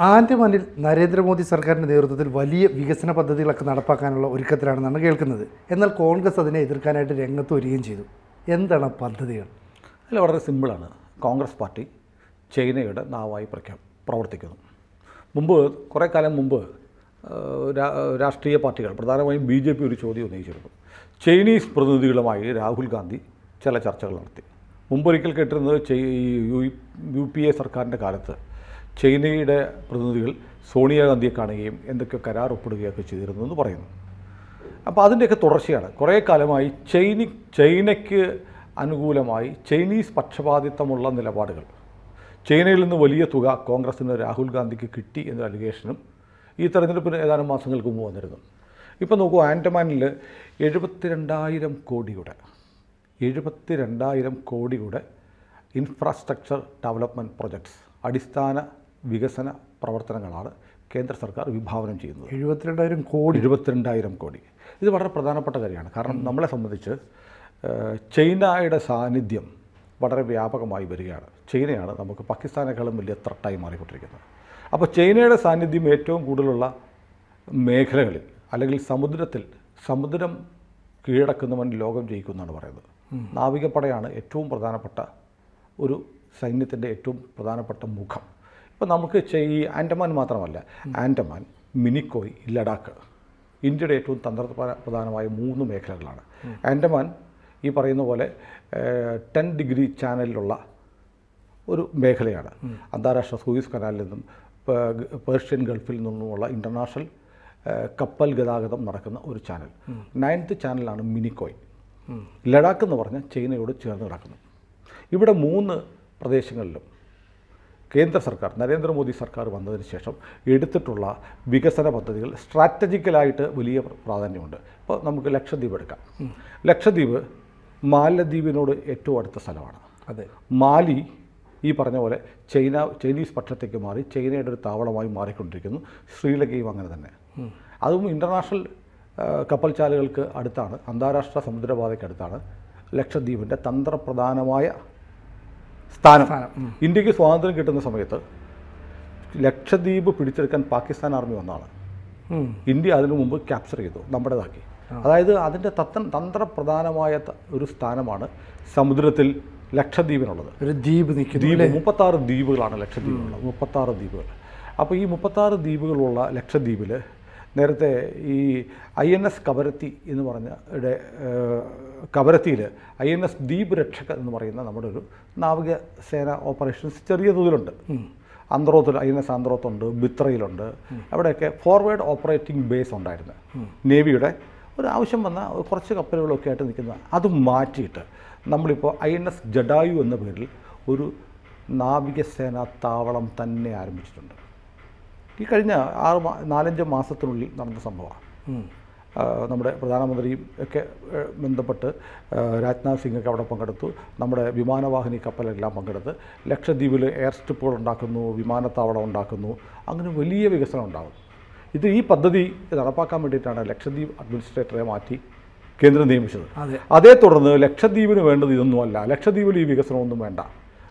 ആൻഡമാനിൽ നരേന്ദ്രമോദി സർക്കാരിൻ്റെ നേതൃത്വത്തിൽ വലിയ വികസന പദ്ധതികളൊക്കെ നടപ്പാക്കാനുള്ള ഒരുക്കത്തിലാണെന്നാണ് കേൾക്കുന്നത്. എന്നാൽ കോൺഗ്രസ് അതിനെ എതിർക്കാനായിട്ട് രംഗത്ത് വരികയും ചെയ്തു. എന്താണ് ആ പദ്ധതികൾ? അല്ല, വളരെ സിമ്പിളാണ്. കോൺഗ്രസ് പാർട്ടി ചൈനയുടെ നാവായി പ്രവർത്തിക്കുന്നു. കുറേ കാലം മുമ്പ് രാഷ്ട്രീയ പാർട്ടികൾ, പ്രധാനമായും BJP ഒരു ചോദ്യം ഉന്നയിച്ചിരുന്നു. ചൈനീസ് പ്രതിനിധികളുമായി രാഹുൽ ഗാന്ധി ചില ചർച്ചകൾ നടത്തി. മുമ്പൊരിക്കൽ കേട്ടിരുന്നത് UPA സർക്കാരിൻ്റെ കാലത്ത് ചൈനയുടെ പ്രതിനിധികൾ സോണിയാഗാന്ധിയെ കാണുകയും എന്തൊക്കെയോ കരാർ ഒപ്പിടുകയൊക്കെ ചെയ്തിരുന്നു എന്ന് പറയുന്നു. അപ്പോൾ അതിൻ്റെയൊക്കെ തുടർച്ചയാണ്. കുറേ കാലമായി ചൈനയ്ക്ക് അനുകൂലമായി ചൈനീസ് പക്ഷപാതിത്വമുള്ള നിലപാടുകൾ, ചൈനയിൽ നിന്ന് വലിയ തുക കോൺഗ്രസിന് രാഹുൽ ഗാന്ധിക്ക് കിട്ടി എന്ന അലിഗേഷനും ഈ തെരഞ്ഞെടുപ്പിന് ഏതാനും മാസങ്ങൾക്ക് മുമ്പ് വന്നിരുന്നു. ഇപ്പോൾ നോക്കൂ, ആൻഡമാനിൽ 72,000 കോടിയുടെ ഇൻഫ്രാസ്ട്രക്ചർ ഡെവലപ്മെൻറ്റ് പ്രൊജക്ട്സ്, അടിസ്ഥാന വികസന പ്രവർത്തനങ്ങളാണ് കേന്ദ്ര സർക്കാർ വിഭാവനം ചെയ്യുന്നത്. 72,000 കോടി. ഇത് വളരെ പ്രധാനപ്പെട്ട കാര്യമാണ്. കാരണം നമ്മളെ സംബന്ധിച്ച് ചൈനയുടെ സാന്നിധ്യം വളരെ വ്യാപകമായി വരികയാണ്. ചൈനയാണ് നമുക്ക് പാകിസ്ഥാനേക്കാളും വലിയ ത്രട്ടായി മാറിക്കൊണ്ടിരിക്കുന്നത്. അപ്പോൾ ചൈനയുടെ സാന്നിധ്യം ഏറ്റവും കൂടുതലുള്ള മേഖലകളിൽ, അല്ലെങ്കിൽ സമുദ്രം കീഴടക്കുന്നവൻ ലോകം ജയിക്കുമെന്നാണ് പറയുന്നത്. നാവികപ്പടയാണ് ഏറ്റവും പ്രധാനപ്പെട്ട ഒരു സൈന്യത്തിൻ്റെ ഏറ്റവും പ്രധാനപ്പെട്ട മുഖം. ഇപ്പോൾ നമുക്ക് ഈ ആൻഡമാൻ മാത്രമല്ല, ആൻഡമാൻ, മിനിക്കോയ്, ലഡാക്ക് ഇന്ത്യയുടെ ഏറ്റവും തന്ത്രപ്രധാനമായ 3 മേഖലകളാണ്. ആൻഡമാൻ ഈ പറയുന്ന പോലെ 10 ഡിഗ്രി ചാനലിലുള്ള ഒരു മേഖലയാണ്. അന്താരാഷ്ട്ര സൂയിസ് കനാലിൽ നിന്നും പേർഷ്യൻ ഗൾഫിൽ നിന്നുമുള്ള ഇൻ്റർനാഷണൽ കപ്പൽ ഗതാഗതം നടക്കുന്ന ഒരു ചാനൽ. 9th ചാനലാണ് മിനിക്കോയ്. ലഡാക്ക് എന്ന് പറഞ്ഞാൽ ചൈനയോട് ചേർന്ന് കിടക്കുന്നു. ഇവിടെ 3 പ്രദേശങ്ങളിലും കേന്ദ്ര സർക്കാർ, നരേന്ദ്രമോദി സർക്കാർ വന്നതിന് ശേഷം എടുത്തിട്ടുള്ള വികസന പദ്ധതികൾ സ്ട്രാറ്റജിക്കലായിട്ട് വലിയ പ്രാധാന്യമുണ്ട്. ഇപ്പോൾ നമുക്ക് ലക്ഷദ്വീപ് എടുക്കാം. ലക്ഷദ്വീപ് മാലദ്വീപിനോട് ഏറ്റവും അടുത്ത സ്ഥലമാണ്. അതെ, മാലി ഈ പറഞ്ഞ പോലെ ചൈനീസ് പക്ഷത്തേക്ക് മാറി ചൈനയുടെ ഒരു താവളമായി മാറിക്കൊണ്ടിരിക്കുന്നു. ശ്രീലങ്കയും അങ്ങനെ തന്നെ. അതും ഇൻ്റർനാഷണൽ കപ്പൽച്ചാലുകൾക്ക് അടുത്താണ്, അന്താരാഷ്ട്ര സമുദ്രപാതയ്ക്ക് അടുത്താണ് ലക്ഷദ്വീപിൻ്റെ തന്ത്രപ്രധാനമായ സ്ഥാനം. ഇന്ത്യക്ക് സ്വാതന്ത്ര്യം കിട്ടുന്ന സമയത്ത് ലക്ഷദ്വീപ് പിടിച്ചെടുക്കാൻ പാകിസ്ഥാൻ ആർമി വന്നതാണ്. ഇന്ത്യ അതിനു മുമ്പ് ക്യാപ്ചർ ചെയ്തു, നമ്മുടേതാക്കി. അതായത് അതിൻ്റെ തന്ത്രപ്രധാനമായ ഒരു സ്ഥാനമാണ് സമുദ്രത്തിൽ ലക്ഷദ്വീപിനുള്ളത്. ഒരു ദ്വീപ് 36 ദ്വീപുകളാണ് ലക്ഷദ്വീപിനുള്ളത്. 36 ദ്വീപുകൾ. അപ്പോൾ ഈ 36 ദ്വീപുകളുള്ള ലക്ഷദ്വീപിൽ നേരത്തെ ഈ INS കവരത്തി എന്ന് പറഞ്ഞ കവരത്തിയിൽ INS ദ്വീപ് രക്ഷക് എന്ന് പറയുന്ന നമ്മുടെ ഒരു നാവികസേന ഓപ്പറേഷൻസ് ചെറിയ തോതിലുണ്ട്. INS ആന്ത്രോത്തുണ്ട്, ബിത്രയിലുണ്ട്. അവിടെയൊക്കെ ഫോർവേഡ് ഓപ്പറേറ്റിംഗ് ബേസ് ഉണ്ടായിരുന്നു. നേവിയുടെ ഒരു ആവശ്യം വന്ന കുറച്ച് കപ്പലുകളൊക്കെ ആയിട്ട് നിൽക്കുന്ന അത് മാറ്റിയിട്ട് നമ്മളിപ്പോൾ INS ജഡായു എന്ന പേരിൽ ഒരു നാവികസേനാ താവളം തന്നെ ആരംഭിച്ചിട്ടുണ്ട്. ഈ കഴിഞ്ഞ 4-5 മാസത്തിനുള്ളിൽ നടന്ന സംഭവമാണ്. നമ്മുടെ പ്രധാനമന്ത്രിയും ഒക്കെ ബന്ധപ്പെട്ട് രാജ്നാഥ് സിംഗൊക്കെ അവിടെ പങ്കെടുത്തു. നമ്മുടെ വിമാനവാഹിനി കപ്പലെല്ലാം പങ്കെടുത്ത് ലക്ഷദ്വീപിൽ എയർ സ്ട്രിപ്പുകൾ ഉണ്ടാക്കുന്നു, വിമാനത്താവളം ഉണ്ടാക്കുന്നു. അങ്ങനെ വലിയ വികസനം ഉണ്ടാകും. ഈ പദ്ധതി നടപ്പാക്കാൻ വേണ്ടിയിട്ടാണ് ലക്ഷദ്വീപ് അഡ്മിനിസ്ട്രേറ്ററെ മാറ്റി കേന്ദ്രം നിയമിച്ചത്. അതേ തുടർന്ന് ലക്ഷദ്വീപിന് വേണ്ടത് ഇതൊന്നുമല്ല, ലക്ഷദ്വീപിൽ ഈ വികസനമൊന്നും വേണ്ട,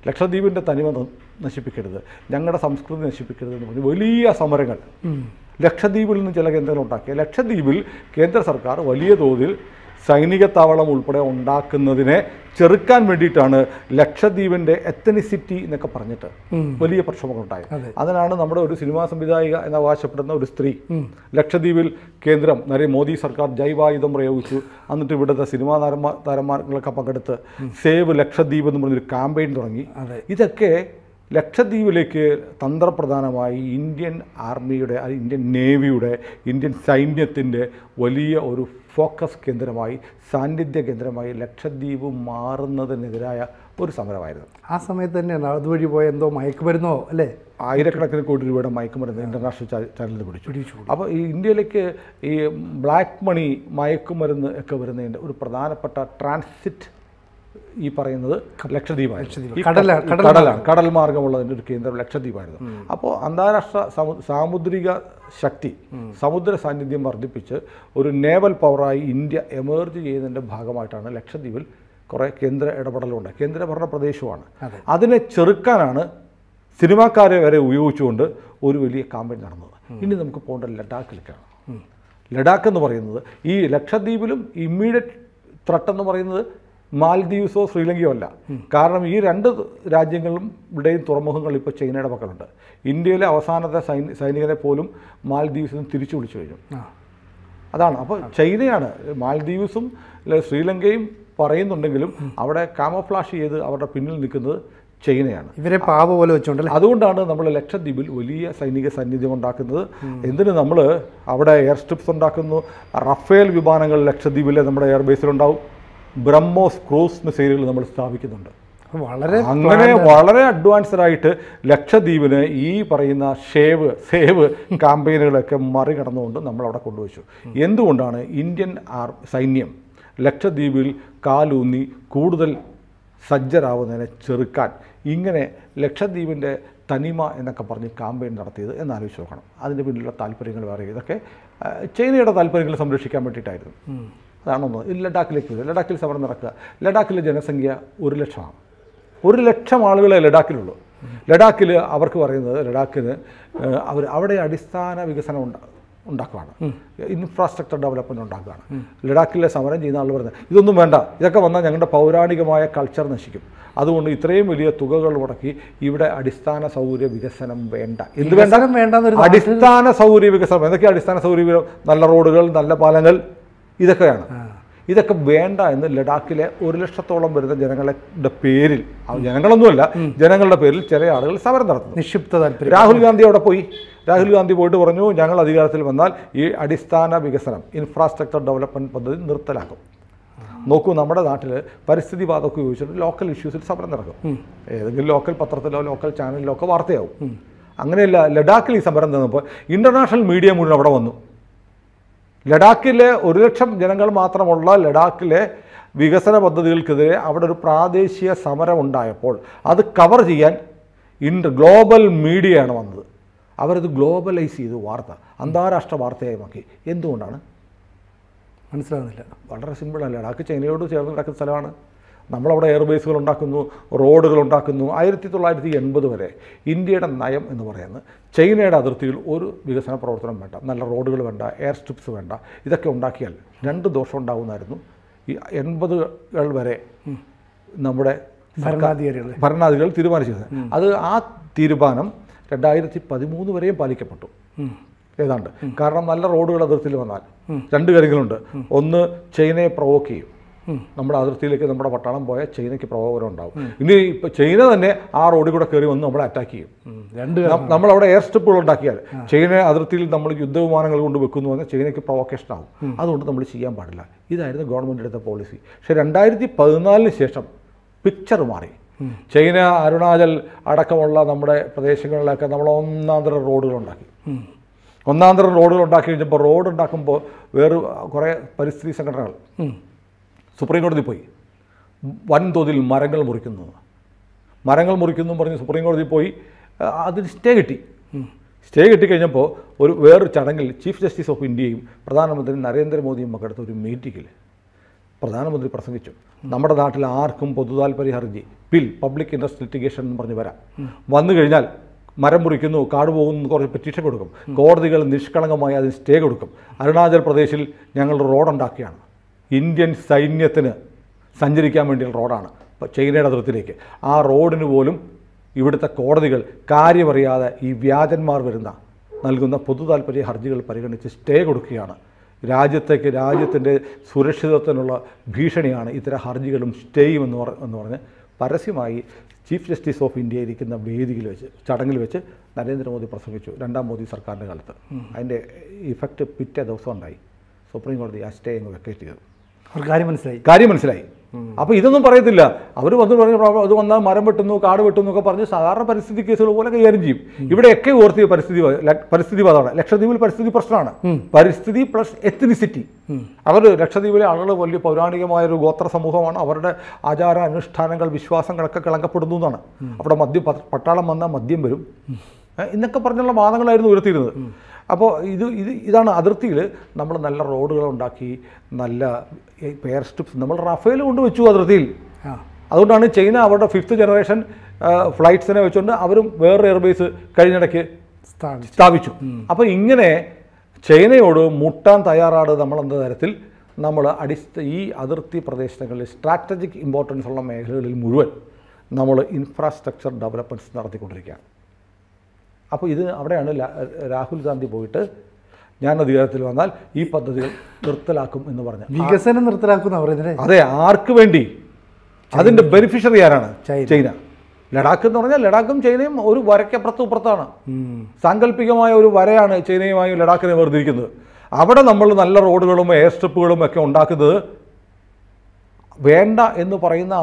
ലക്ഷദ്വീപിൻ്റെ തനിമ നശിപ്പിക്കരുത്, ഞങ്ങളുടെ സംസ്കൃതി നശിപ്പിക്കരുത് എന്ന് പറഞ്ഞ് വലിയ സമരങ്ങൾ ലക്ഷദ്വീപിൽ നിന്ന് ചില കേന്ദ്രങ്ങൾ ഉണ്ടാക്കിയ. ലക്ഷദ്വീപിൽ കേന്ദ്ര സർക്കാർ വലിയ തോതിൽ സൈനിക താവളം ഉൾപ്പെടെ ഉണ്ടാക്കുന്നതിനെ ചെറുക്കാൻ വേണ്ടിയിട്ടാണ് ലക്ഷദ്വീപിൻ്റെ എത്തനിസിറ്റി എന്നൊക്കെ പറഞ്ഞിട്ട് വലിയ പ്രക്ഷോഭങ്ങളുണ്ടായത്. അതിനാണ് നമ്മുടെ ഒരു സിനിമാ സംവിധായിക എന്ന് അവകാശപ്പെടുന്ന ഒരു സ്ത്രീ ലക്ഷദ്വീപിൽ കേന്ദ്രം മോദി സർക്കാർ ജൈവായുധം പ്രയോഗിച്ചു, എന്നിട്ട് ഇവിടുത്തെ സിനിമാ താരന്മാർകളൊക്കെ പങ്കെടുത്ത് സേവ് ലക്ഷദ്വീപ് എന്ന് പറഞ്ഞൊരു ക്യാമ്പയിൻ തുടങ്ങി. ഇതൊക്കെ ലക്ഷദ്വീപിലേക്ക് തന്ത്രപ്രധാനമായി ഇന്ത്യൻ ആർമിയുടെ, ഇന്ത്യൻ നേവിയുടെ, ഇന്ത്യൻ സൈന്യത്തിൻ്റെ വലിയ ഒരു ഫോക്കസ് കേന്ദ്രമായി, സാന്നിധ്യ കേന്ദ്രമായി ലക്ഷദ്വീപ് മാറുന്നതിനെതിരായ ഒരു സമരമായിരുന്നു. ആ സമയത്ത് തന്നെയാണ് അതുവഴി പോയ എന്തോ മയക്കുമരുന്നോ അല്ലേ, ആയിരക്കണക്കിന് കോടി രൂപയുടെ മയക്കുമരുന്ന് ഇൻ്റർനാഷണൽ ചാനലിൽ പിടിച്ചു. അപ്പോൾ ഈ ഇന്ത്യയിലേക്ക് ഈ ബ്ലാക്ക് മണി, മയക്കുമരുന്ന് ഒക്കെ വരുന്നതിൻ്റെ ഒരു പ്രധാനപ്പെട്ട ട്രാൻസിറ്റ് ഈ പറയുന്നത് ലക്ഷദ്വീപായിരുന്നു. കടൽ മാർഗമുള്ളതിൻ്റെ ഒരു കേന്ദ്രം ലക്ഷദ്വീപായിരുന്നു. അപ്പോൾ അന്താരാഷ്ട്ര സാമുദ്രിക ശക്തി, സമുദ്ര സാന്നിധ്യം വർദ്ധിപ്പിച്ച് ഒരു നേവൽ പവറായി ഇന്ത്യ എമേർജ് ചെയ്യുന്നതിൻ്റെ ഭാഗമായിട്ടാണ് ലക്ഷദ്വീപിൽ കുറേ കേന്ദ്ര ഇടപെടലുണ്ട്. കേന്ദ്രഭരണ പ്രദേശമാണ്. അതിനെ ചെറുക്കാനാണ് സിനിമാക്കാരെ വരെ ഉപയോഗിച്ചുകൊണ്ട് ഒരു വലിയ ക്യാമ്പയിൻ നടന്നത്. ഇനി നമുക്ക് പോകേണ്ട ലഡാക്കിലേക്കാണ്. ലഡാക്ക് എന്ന് പറയുന്നത് ഈ ലക്ഷദ്വീപിലും ഇമ്മീഡിയറ്റ് ത്രെട്ട് എന്ന് പറയുന്നത് മാൽദീവ്സോ ശ്രീലങ്കയോ അല്ല. കാരണം ഈ രണ്ട് രാജ്യങ്ങളുടെയും തുറമുഖങ്ങൾ ഇപ്പോൾ ചൈനയുടെ പക്കലുണ്ട്. ഇന്ത്യയിലെ അവസാനത്തെ സൈനികനെ പോലും മാൽദീവ്സിൽ നിന്ന് തിരിച്ചു വിളിച്ചു കഴിഞ്ഞു. അതാണ്. അപ്പോൾ ചൈനയാണ്. മാൽദീവ്സും ശ്രീലങ്കയും പറയുന്നുണ്ടെങ്കിലും അവിടെ കാമോഫ്ലാഷ് ചെയ്ത് അവരുടെ പിന്നിൽ നിൽക്കുന്നത് ചൈനയാണ്. ഇവരെ പാവ പോലെ വെച്ചുകൊണ്ടല്ലേ. അതുകൊണ്ടാണ് നമ്മൾ ലക്ഷദ്വീപിൽ വലിയ സൈനിക സാന്നിധ്യം ഉണ്ടാക്കുന്നത്. എന്തിന് നമ്മൾ അവിടെ എയർ സ്ട്രിപ്സ് ഉണ്ടാക്കുന്നു. റഫേൽ വിമാനങ്ങൾ ലക്ഷദ്വീപിലെ നമ്മുടെ എയർബേസിലുണ്ടാവും. ബ്രഹ്മോസ് ക്രൂസ് മിസൈലുകൾ നമ്മൾ സ്ഥാപിക്കുന്നുണ്ട്. അങ്ങനെ വളരെ അഡ്വാൻസ്ഡ് ആയിട്ട് ലക്ഷദ്വീപിന് ഈ പറയുന്ന സേവ് ക്യാമ്പയിനുകളൊക്കെ മറികടന്നുകൊണ്ട് നമ്മളവിടെ കൊണ്ടുവച്ചു. എന്തുകൊണ്ടാണ് ഇന്ത്യൻ സൈന്യം ലക്ഷദ്വീപിൽ കാലൂന്നി കൂടുതൽ സജ്ജരാവുന്നതിനെ ചെറുക്കാൻ ഇങ്ങനെ ലക്ഷദ്വീപിൻ്റെ തനിമ എന്നൊക്കെ പറഞ്ഞ് ക്യാമ്പയിൻ നടത്തിയത് എന്നാലോചിച്ച് നോക്കണം. അതിൻ്റെ പിന്നിലുള്ള താല്പര്യങ്ങൾ വേറെ. ഇതൊക്കെ ചൈനയുടെ താല്പര്യങ്ങൾ സംരക്ഷിക്കാൻ വേണ്ടിയിട്ടായിരുന്നു. അതാണൊന്ന്. ലഡാക്കിലേക്ക് വരിക. ലഡാക്കിൽ സമരം നടക്കുക. ലഡാക്കിലെ ജനസംഖ്യ 1,00,000 1,00,000 ആളുകളെ ലഡാക്കിലുള്ളൂ. ലഡാക്കിൽ അവർക്ക് പറയുന്നത് ലഡാക്കിന് അവിടെ അടിസ്ഥാന വികസനം ഉണ്ടാക്കുകയാണ്, ഇൻഫ്രാസ്ട്രക്ചർ ഡെവലപ്മെൻറ്റ് ഉണ്ടാക്കുകയാണ്. ലഡാക്കിലെ സമരം ചെയ്യുന്ന ആൾ പറയുന്നത് ഇതൊന്നും വേണ്ട, ഇതൊക്കെ വന്നാൽ ഞങ്ങളുടെ പൗരാണികമായ കൾച്ചർ നശിക്കും. അതുകൊണ്ട് ഇത്രയും വലിയ തുകകൾ മുടക്കി ഇവിടെ അടിസ്ഥാന സൗകര്യ വികസനം വേണ്ട. എന്ത് വേണ്ട? അടിസ്ഥാന സൗകര്യ വികസനം. എന്തൊക്കെയാണ് അടിസ്ഥാന സൗകര്യ? നല്ല റോഡുകൾ, നല്ല പാലങ്ങൾ, ഇതൊക്കെയാണ്. ഇതൊക്കെ വേണ്ട എന്ന് ലഡാക്കിലെ 1,00,000 വരുന്ന ജനങ്ങളുടെ പേരിൽ, ജനങ്ങളൊന്നുമല്ല, ജനങ്ങളുടെ പേരിൽ ചില ആളുകൾ സമരം നടത്തുന്നു. നിക്ഷിപ്ത താല്പര്യം. രാഹുൽ ഗാന്ധി അവിടെ പോയി. രാഹുൽ ഗാന്ധി പോയിട്ട് പറഞ്ഞു ഞങ്ങൾ അധികാരത്തിൽ വന്നാൽ ഈ അടിസ്ഥാന വികസനം, ഇൻഫ്രാസ്ട്രക്ചർ ഡെവലപ്മെൻറ്റ് പദ്ധതി നിർത്തലാക്കും. നോക്കൂ, നമ്മുടെ നാട്ടിൽ പരിസ്ഥിതിവാദമൊക്കെ ഉപയോഗിച്ചിട്ട് ലോക്കൽ ഇഷ്യൂസിൽ സമരം നടക്കും. ഏതെങ്കിലും ലോക്കൽ പത്രത്തിലോ ലോക്കൽ ചാനലിലോ ഒക്കെ വാർത്തയാവും. അങ്ങനെയല്ല, ലഡാക്കിൽ ഈ സമരം നടന്നപ്പോൾ ഇൻ്റർനാഷണൽ മീഡിയ മുഴുവൻ അവിടെ വന്നു. ലഡാക്കിലെ 1,00,000 ജനങ്ങൾ മാത്രമുള്ള ലഡാക്കിലെ വികസന പദ്ധതികൾക്കെതിരെ അവിടെ ഒരു പ്രാദേശിക സമരം ഉണ്ടായപ്പോൾ അത് കവർ ചെയ്യാൻ ഗ്ലോബൽ മീഡിയയാണ് വന്നത്. അവരത് ഗ്ലോബലൈസ് ചെയ്തു വാർത്ത, അന്താരാഷ്ട്ര വാർത്തയായി മാക്കി. എന്തുകൊണ്ടാണ് മനസ്സിലാകുന്നില്ല. വളരെ സിമ്പിളാണ്. ലഡാക്ക് ചൈനയോട് ചേർന്ന് കിടക്കുന്ന സ്ഥലമാണ്. നമ്മളവിടെ എയർബേസുകൾ ഉണ്ടാക്കുന്നു, റോഡുകൾ ഉണ്ടാക്കുന്നു. 1980 വരെ ഇന്ത്യയുടെ നയം എന്ന് പറയുന്നത് ചൈനയുടെ അതിർത്തിയിൽ ഒരു വികസന പ്രവർത്തനം വേണ്ട, നല്ല റോഡുകൾ വേണ്ട, എയർ സ്ട്രിപ്സ് വേണ്ട. ഇതൊക്കെ ഉണ്ടാക്കിയാൽ 2 ദോഷം ഉണ്ടാകുമായിരുന്നു. ഈ 80കൾ വരെ നമ്മുടെ ഭരണാധികാരികൾ തീരുമാനിച്ചത്. അത് ആ തീരുമാനം 2013 വരെയും പാലിക്കപ്പെട്ടു ഏതാണ്ട്. കാരണം നല്ല റോഡുകൾ അതിർത്തിയിൽ വന്നാൽ 2 കാര്യങ്ങളുണ്ട്. ഒന്ന്, ചൈനയെ പ്രൊവോക്ക് ചെയ്യും. നമ്മുടെ അതിർത്തിയിലേക്ക് നമ്മുടെ പട്ടാളം പോയാൽ ചൈനയ്ക്ക് പ്രകോപനം ഉണ്ടാവും. ഇനി ഇപ്പോൾ ചൈന തന്നെ ആ റോഡിൽ കൂടെ കയറി വന്ന് നമ്മളെ അറ്റാക്ക് ചെയ്യും. നമ്മളവിടെ എയർ സ്ട്രിപ്പുകൾ ഉണ്ടാക്കിയാൽ ചൈന അതിർത്തിയിൽ നമ്മൾ യുദ്ധവിമാനങ്ങൾ കൊണ്ട് വെക്കുന്നു പറഞ്ഞാൽ ചൈനയ്ക്ക് പ്രൊവോക്കേഷൻ ആവും. അതുകൊണ്ട് നമ്മൾ ചെയ്യാൻ പാടില്ല. ഇതായിരുന്നു ഗവൺമെൻറ് എടുത്ത പോളിസി. പക്ഷേ 2014 ശേഷം പിക്ചർ മാറി. ചൈന അരുണാചൽ അടക്കമുള്ള നമ്മുടെ പ്രദേശങ്ങളിലൊക്കെ നമ്മൾ ഒന്നാന്തരം റോഡുകൾ ഉണ്ടാക്കി. ഒന്നാന്തരം റോഡുകൾ ഉണ്ടാക്കി കഴിഞ്ഞപ്പോൾ റോഡ് ഉണ്ടാക്കുമ്പോൾ വേറെ കുറേ പരിസ്ഥിതി സംഘടനകൾ സുപ്രീം കോടതി പോയി വൻതോതിൽ മരങ്ങൾ മുറിക്കുന്നു പറഞ്ഞ് സുപ്രീം കോടതി പോയി അതിന് സ്റ്റേ കിട്ടിക്കഴിഞ്ഞപ്പോൾ വേറൊരു ചടങ്ങിൽ ചീഫ് ജസ്റ്റിസ് ഓഫ് ഇന്ത്യയും പ്രധാനമന്ത്രി നരേന്ദ്രമോദിയും പങ്കെടുത്ത ഒരു മീറ്റിങ്ങിൽ പ്രധാനമന്ത്രി പ്രസംഗിച്ചു, നമ്മുടെ നാട്ടിൽ ആർക്കും പൊതുതാൽപര്യ ഹർജി പബ്ലിക് ഇൻട്രസ്റ്റ് ലിറ്റിഗേഷൻ എന്ന് പറഞ്ഞ് വന്നു കഴിഞ്ഞാൽ മരം മുറിക്കുന്നു, കാട് പോകുന്നു, കുറച്ച് പെറ്റീഷൻ കൊടുക്കും, കോടതികൾ നിഷ്കളങ്കമായി അതിന് സ്റ്റേ കൊടുക്കും. അരുണാചൽ പ്രദേശിൽ ഞങ്ങൾ റോഡുണ്ടാക്കിയാണ്, ഇന്ത്യൻ സൈന്യത്തിന് സഞ്ചരിക്കാൻ വേണ്ടിയുള്ള റോഡാണ് ചൈനയുടെ അതിർത്തിയിലേക്ക്. ആ റോഡിന് പോലും ഇവിടുത്തെ കോടതികൾ കാര്യമറിയാതെ ഈ വ്യാജന്മാർ നൽകുന്ന പൊതു താൽപര്യ ഹർജികൾ പരിഗണിച്ച് സ്റ്റേ കൊടുക്കുകയാണ്. രാജ്യത്തിൻ്റെ സുരക്ഷിതത്വത്തിനുള്ള ഭീഷണിയാണ് ഇത്തരം ഹർജികളും സ്റ്റേയും എന്ന് പറഞ്ഞ് പരസ്യമായി ചീഫ് ജസ്റ്റിസ് ഓഫ് ഇന്ത്യ ഇരിക്കുന്ന ചടങ്ങിൽ വെച്ച് നരേന്ദ്രമോദി പ്രസംഗിച്ചു 2ാം മോദി സർക്കാരിൻ്റെ കാലത്ത്. അതിൻ്റെ ഇഫക്റ്റ് പിറ്റേ ദിവസം ഉണ്ടായി. സുപ്രീം കോടതി ആ സ്റ്റേ അങ്ങ് വെക്കേറ്റ് ചെയ്തു. കാര്യം മനസ്സിലായി. അപ്പോൾ ഇതൊന്നും പറയത്തില്ല. അവർ വന്ന് പറഞ്ഞ അത് വന്നാൽ മരം വെട്ടുന്നു, കാട് വെട്ടുന്നു ഒക്കെ പറഞ്ഞ് സാധാരണ പരിസ്ഥിതി കേസുകൾ പോലെ കൈകാര്യം ചെയ്യും. ഇവിടെയൊക്കെ ഓർത്തിയ പരിസ്ഥിതിവാദമാണ്. ലക്ഷദ്വീപിൽ പരിസ്ഥിതി പ്രശ്നമാണ്. പരിസ്ഥിതി പ്ലസ് എത്നിസിറ്റി. ലക്ഷദ്വീപിലെ ആളുകൾ വലിയ പൗരാണികമായൊരു ഗോത്ര സമൂഹമാണ്. അവരുടെ ആചാര അനുഷ്ഠാനങ്ങൾ, വിശ്വാസങ്ങളൊക്കെ കളങ്കപ്പെടുന്നു എന്നാണ്. അവിടെ പട്ടാളം വന്നാൽ മദ്യം വരും എന്നൊക്കെ പറഞ്ഞുള്ള വാദങ്ങളായിരുന്നു ഉയർത്തിയിരുന്നത്. അപ്പോൾ ഇതാണ് അതിർത്തിയിൽ നമ്മൾ നല്ല റോഡുകൾ ഉണ്ടാക്കി, നല്ല എയർ സ്ട്രിപ്സ് നമ്മൾ റഫേൽ കൊണ്ടുവച്ചു അതിർത്തിയിൽ. അതുകൊണ്ടാണ് ചൈന അവരുടെ 5th ജനറേഷൻ ഫ്ലൈറ്റ്സിനെ വെച്ചുകൊണ്ട് അവരും വേറൊരു എയർബേസ് കഴിഞ്ഞിടയ്ക്ക് സ്ഥാപിച്ചു. അപ്പോൾ ഇങ്ങനെ ചൈനയോട് മുട്ടാൻ തയ്യാറാണ് നമ്മളെന്ന തരത്തിൽ നമ്മൾ ഈ അതിർത്തി പ്രദേശങ്ങളിൽ സ്ട്രാറ്റജിക് ഇമ്പോർട്ടൻസ് ഉള്ള മേഖലകളിൽ മുഴുവൻ നമ്മൾ ഇൻഫ്രാസ്ട്രക്ചർ ഡെവലപ്മെൻറ്റ്സ് നടത്തിക്കൊണ്ടിരിക്കുകയാണ്. അപ്പോൾ ഇത് അവിടെയാണ് രാഹുൽ ഗാന്ധി പോയിട്ട് ഞാൻ അധികാരത്തിൽ വന്നാൽ ഈ പദ്ധതികൾ നിർത്തലാക്കും എന്ന് പറഞ്ഞു. വികസനം നിർത്തലാക്കുന്ന പറയുന്നത് അതെ, ആർക്ക് വേണ്ടി? അതിൻ്റെ ബെനിഫിഷ്യറി ആരാണ്? ചൈന. ലഡാക്ക് എന്ന് പറഞ്ഞാൽ ലഡാക്കും ചൈനയും ഒരു വരയ്ക്കപ്പുറത്തും ഇപ്പുറത്താണ്. സാങ്കല്പികമായ ഒരു വരയാണ് ചൈനയുമായും ലഡാക്കിനെ വേർതിരിക്കുന്നത്. അവിടെ നമ്മൾ നല്ല റോഡുകളും എയർ സ്ട്രിപ്പുകളും ഒക്കെ ഉണ്ടാക്കുന്നത് വേണ്ട എന്ന് പറയുന്ന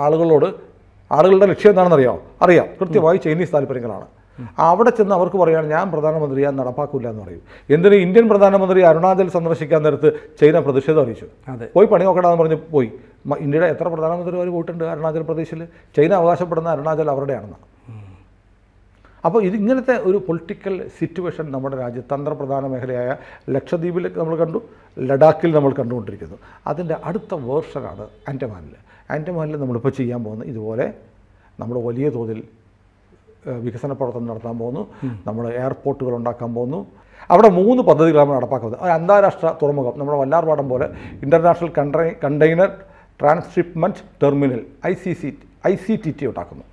ആളുകളുടെ ലക്ഷ്യം എന്താണെന്ന് അറിയാം. കൃത്യമായി ചൈനീസ് താല്പര്യങ്ങളാണ്. അവിടെ ചെന്ന് അവർക്ക് പറയുകയാണ് ഞാൻ പ്രധാനമന്ത്രി ഞാൻ നടപ്പാക്കില്ല എന്ന് പറയും. എന്തിന് ഇന്ത്യൻ പ്രധാനമന്ത്രി അരുണാചൽ സന്ദർശിക്കാൻ നേരത്ത് ചൈന പ്രതിഷേധം അറിയിച്ചു. പോയി പണി നോക്കണമെന്ന് പറഞ്ഞ് പോയി. ഇന്ത്യയുടെ എത്ര പ്രധാനമന്ത്രിമാർ പോയിട്ടുണ്ട് അരുണാചൽ പ്രദേശിൽ? ചൈന അവകാശപ്പെടുന്ന അരുണാചൽ അവരുടെയാണെന്ന്. അപ്പോൾ ഇങ്ങനത്തെ ഒരു പൊളിറ്റിക്കൽ സിറ്റുവേഷൻ നമ്മുടെ രാജ്യത്ത് തന്ത്രപ്രധാന മേഖലയായ ലക്ഷദ്വീപിൽ നമ്മൾ കണ്ടു, ലഡാക്കിൽ നമ്മൾ കണ്ടുകൊണ്ടിരിക്കുന്നു. അതിൻ്റെ അടുത്ത വേർഷനാണ് ആൻഡമാനിൽ നമ്മളിപ്പോൾ ചെയ്യാൻ പോകുന്നത്. ഇതുപോലെ നമ്മൾ വലിയ തോതിൽ വികസന പ്രവർത്തനം നടത്താൻ പോകുന്നു. നമ്മൾ എയർപോർട്ടുകൾ ഉണ്ടാക്കാൻ പോകുന്നു. അവിടെ 3 പദ്ധതികൾ നമ്മൾ നടപ്പാക്കുന്നത്. ഒരു അന്താരാഷ്ട്ര തുറമുഖം, നമ്മുടെ വല്ലാർപാടം പോലെ international container transhipment terminal ICTT ഉണ്ടാക്കുന്നു.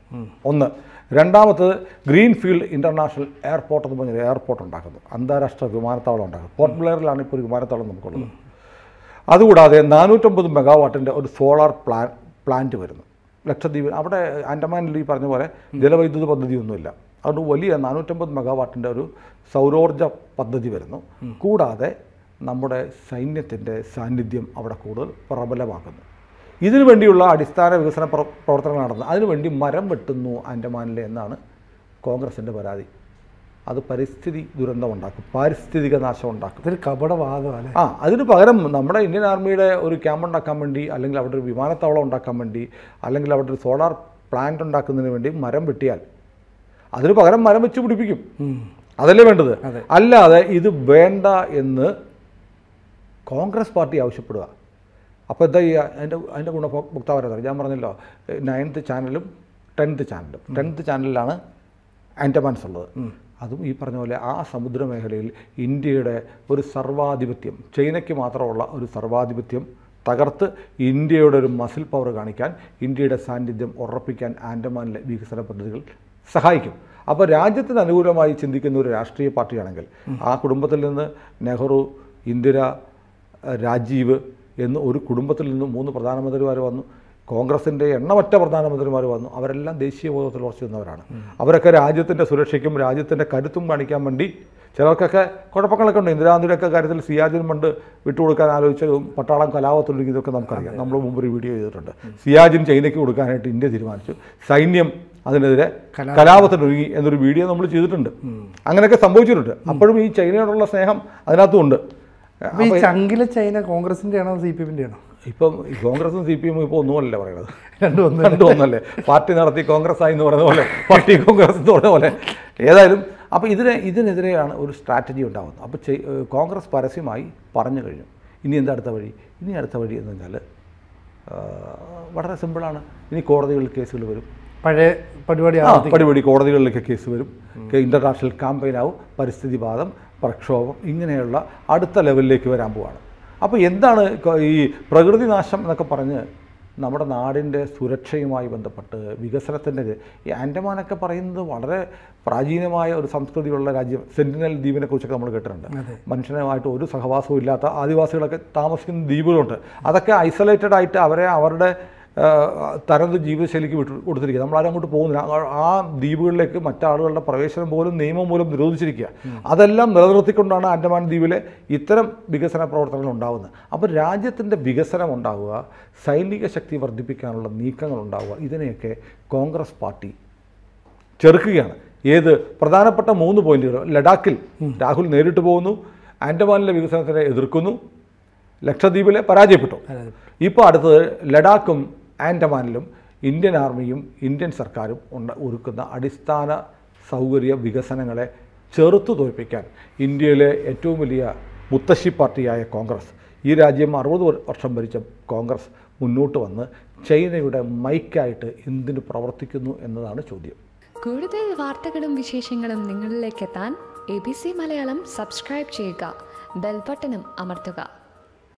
ഒന്ന്. രണ്ടാമത്തത് ഗ്രീൻഫീൽഡ് ഇൻ്റർനാഷണൽ എയർപോർട്ട് എന്ന് പറഞ്ഞൊരു എയർപോർട്ട് ഉണ്ടാക്കുന്നു. അന്താരാഷ്ട്ര വിമാനത്താവളം ഉണ്ടാക്കുന്നു. പോർട്ട് ബ്ലെയറിലാണ് ഇപ്പോൾ ഒരു വിമാനത്താവളം നമുക്കുള്ളത്. അതുകൂടാതെ 450 മെഗാവാട്ടിൻ്റെ ഒരു സോളാർ പ്ലാന്റ് വരുന്നു ലക്ഷദ്വീപിൽ. അവിടെ ആൻഡമാനിൽ ഈ പറഞ്ഞ പോലെ ജലവൈദ്യുത പദ്ധതിയൊന്നുമില്ല. അതുകൊണ്ട് വലിയ 450 മെഗാവാട്ടിൻ്റെ ഒരു സൗരോർജ പദ്ധതി വരുന്നു. കൂടാതെ നമ്മുടെ സൈന്യത്തിൻ്റെ സാന്നിധ്യം അവിടെ കൂടുതൽ പ്രബലമാക്കുന്നു. ഇതിനു വേണ്ടിയുള്ള അടിസ്ഥാന വികസന പ്രവർത്തനങ്ങൾ നടന്നു. അതിനുവേണ്ടി മരം വെട്ടുന്നു ആൻഡമാനിലെ എന്നാണ് കോൺഗ്രസിൻ്റെ പരാതി. അത് പരിസ്ഥിതി ദുരന്തമുണ്ടാക്കും, പാരിസ്ഥിതിക നാശം ഉണ്ടാക്കും. ഇതൊരു കപടവാദമല്ലേ? അതിന് പകരം നമ്മുടെ ഇന്ത്യൻ ആർമിയുടെ ഒരു ക്യാമ്പ് ഉണ്ടാക്കാൻ വേണ്ടി, അല്ലെങ്കിൽ അവിടെ ഒരു വിമാനത്താവളം ഉണ്ടാക്കാൻ വേണ്ടി, അല്ലെങ്കിൽ അവിടെ ഒരു സോളാർ പ്ലാന്റ് ഉണ്ടാക്കുന്നതിന് വേണ്ടി മരം വെട്ടിയാൽ അതിന് പകരം മരം വെച്ച് പിടിപ്പിക്കും. അതല്ലേ വേണ്ടത്? അല്ലാതെ ഇത് വേണ്ട എന്ന് കോൺഗ്രസ് പാർട്ടി ആവശ്യപ്പെടുക. അപ്പോൾ എന്താ ചെയ്യുക? അതിൻ്റെ ഗുണഭോക്താവരാണ് ഞാൻ പറഞ്ഞല്ലോ. 9th ചാനലും 10th ചാനലിലാണ് ആൻഡമാൻസ് ഉള്ളത്. അതും ഈ പറഞ്ഞ പോലെ ആ സമുദ്രമേഖലയിൽ ഇന്ത്യയുടെ ഒരു സർവാധിപത്യം, ചൈനയ്ക്ക് മാത്രമുള്ള ഒരു സർവാധിപത്യം തകർത്ത് ഇന്ത്യയുടെ ഒരു മസിൽ പവർ കാണിക്കാൻ, ഇന്ത്യയുടെ സാന്നിധ്യം ഉറപ്പിക്കാൻ ആൻഡമാനിലെ വികസന പദ്ധതികൾ സഹായിക്കും. അപ്പോൾ രാജ്യത്തിന് അനുകൂലമായി ചിന്തിക്കുന്ന ഒരു രാഷ്ട്രീയ പാർട്ടിയാണെങ്കിൽ ആ കുടുംബത്തിൽ നിന്ന് നെഹ്റു, ഇന്ദിര, രാജീവ് എന്ന് ഒരു കുടുംബത്തിൽ നിന്ന് 3 പ്രധാനമന്ത്രിമാർ വന്നു. കോൺഗ്രസിൻ്റെ എണ്ണമറ്റ പ്രധാനമന്ത്രിമാർ വന്നു. അവരെല്ലാം ദേശീയ ബോധത്തിൽ ഉറച്ചു നിന്നവരാണ്. അവരൊക്കെ രാജ്യത്തിൻ്റെ സുരക്ഷയ്ക്കും രാജ്യത്തിൻ്റെ കരുത്തും കാണിക്കാൻ വേണ്ടി, ചിലർക്കൊക്കെ കുഴപ്പങ്ങളൊക്കെ ഉണ്ട്. ഇന്ദിരാഗാന്ധിയുടെയൊക്കെ കാര്യത്തിൽ സിയാജിൻ ഫണ്ട് വിട്ടുകൊടുക്കാൻ ആലോചിച്ചതും പട്ടാളം കലാപത്തൊരുങ്ങിയതൊക്കെ നമുക്കറിയാം. നമ്മൾ മുമ്പ് ഒരു വീഡിയോ ചെയ്തിട്ടുണ്ട്. സിയാജിൻ ചൈനയ്ക്ക് കൊടുക്കാനായിട്ട് ഇന്ത്യ തീരുമാനിച്ചു. സൈന്യം അതിനെതിരെ കലാപത്തിനൊരുങ്ങി എന്നൊരു വീഡിയോ നമ്മൾ ചെയ്തിട്ടുണ്ട്. അങ്ങനെയൊക്കെ സംഭവിച്ചിട്ടുണ്ട്. അപ്പോഴും ഈ ചൈനയോടുള്ള സ്നേഹം അതിനകത്തുമുണ്ട്. ഈ ചങ്കിലെ ചൈന കോൺഗ്രസിൻ്റെ ആണോ CPM-ൻ്റെ ആണോ? ഇപ്പം കോൺഗ്രസും CPM ഇപ്പോൾ ഒന്നുമല്ലേ പറയുന്നത്? രണ്ടും ഒന്നല്ലേ? പാർട്ടി നടത്തി കോൺഗ്രസ് ആയി എന്ന് പറയുന്ന പോലെ, പാർട്ടി കോൺഗ്രസ് എന്ന് പറയുന്ന പോലെ. ഏതായാലും അപ്പോൾ ഇതിനെതിരെയാണ് ഒരു സ്ട്രാറ്റജി ഉണ്ടാകുന്നത്. അപ്പോൾ കോൺഗ്രസ് പരസ്യമായി പറഞ്ഞു കഴിഞ്ഞു ഇനി എന്താ അടുത്ത വഴി. അടുത്ത വഴി എന്ന് പറഞ്ഞാൽ വളരെ സിമ്പിളാണ്. ഇനി കോടതികളിൽ കേസുകൾ വരും. പഴയ പടിപടി കോടതികളിലേക്ക് കേസ് വരും. ഇൻ്റർനാഷണൽ ക്യാമ്പയിനാവും, പരിസ്ഥിതിവാദം, പ്രക്ഷോഭം, ഇങ്ങനെയുള്ള അടുത്ത ലെവലിലേക്ക് വരാൻ പോവാണ്. അപ്പോൾ എന്താണ് ഈ പ്രകൃതി നാശം എന്നൊക്കെ പറഞ്ഞ് നമ്മുടെ നാടിൻ്റെ സുരക്ഷയുമായി ബന്ധപ്പെട്ട് വികസനത്തിൻ്റെ ഈ ആൻഡമാനൊക്കെ പറയുന്നത് വളരെ പ്രാചീനമായ ഒരു സംസ്കൃതിയുള്ള രാജ്യം. സെന്റിനൽ ദ്വീപിനെ കുറിച്ചൊക്കെ നമ്മൾ കേട്ടിട്ടുണ്ട്. മനുഷ്യനുമായിട്ട് ഒരു സഹവാസവും ഇല്ലാത്ത ആദിവാസികളൊക്കെ താമസിക്കുന്ന ദ്വീപുകളുണ്ട്. അതൊക്കെ ഐസൊലേറ്റഡ് ആയിട്ട് അവരുടെ തനത് ജീവിതശൈലിക്ക് കൊടുത്തിരിക്കുക. നമ്മളാരും അങ്ങോട്ട് പോകുന്നില്ല. ആ ദ്വീപുകളിലേക്ക് മറ്റാളുകളുടെ പ്രവേശനം പോലും നിയമം മൂലം നിരോധിച്ചിരിക്കുക. അതെല്ലാം നിലനിർത്തിക്കൊണ്ടാണ് ആൻഡമാൻ ദ്വീപിലെ ഇത്തരം വികസന പ്രവർത്തനങ്ങൾ ഉണ്ടാകുന്നത്. അപ്പോൾ രാജ്യത്തിൻ്റെ വികസനം ഉണ്ടാവുക, സൈനിക ശക്തി വർദ്ധിപ്പിക്കാനുള്ള നീക്കങ്ങൾ ഉണ്ടാവുക, ഇതിനെയൊക്കെ കോൺഗ്രസ് പാർട്ടി ചെറുക്കുകയാണ്. ഏത് പ്രധാനപ്പെട്ട 3 പോയിന്റുകൾ? ലഡാക്കിൽ രാഹുൽ നേരിട്ട് പോകുന്നു, ആൻഡമാനിലെ വികസനത്തിനെ എതിർക്കുന്നു, ലക്ഷദ്വീപിലെ പരാജയപ്പെട്ടു. ഇപ്പോൾ അടുത്തത് ലഡാക്കും ആൻഡമാനിലും ഇന്ത്യൻ ആർമിയും ഇന്ത്യൻ സർക്കാരും ഒരുക്കുന്ന അടിസ്ഥാന സൗകര്യ വികസനങ്ങളെ ചെറുത്തു തോൽപ്പിക്കാൻ ഇന്ത്യയിലെ ഏറ്റവും വലിയ മുത്തശ്ശി പാർട്ടിയായ കോൺഗ്രസ്, ഈ രാജ്യം 60 വർഷം ഭരിച്ച കോൺഗ്രസ് മുന്നോട്ട് വന്ന് ചൈനയുടെ മൈക്കായിട്ട് എന്തിനു പ്രവർത്തിക്കുന്നു എന്നതാണ് ചോദ്യം. കൂടുതൽ വാർത്തകളും വിശേഷങ്ങളും നിങ്ങളിലേക്ക് എത്താൻ ABC മലയാളം സബ്സ്ക്രൈബ് ചെയ്യുക, ബെൽ ബട്ടണും അമർത്തുക.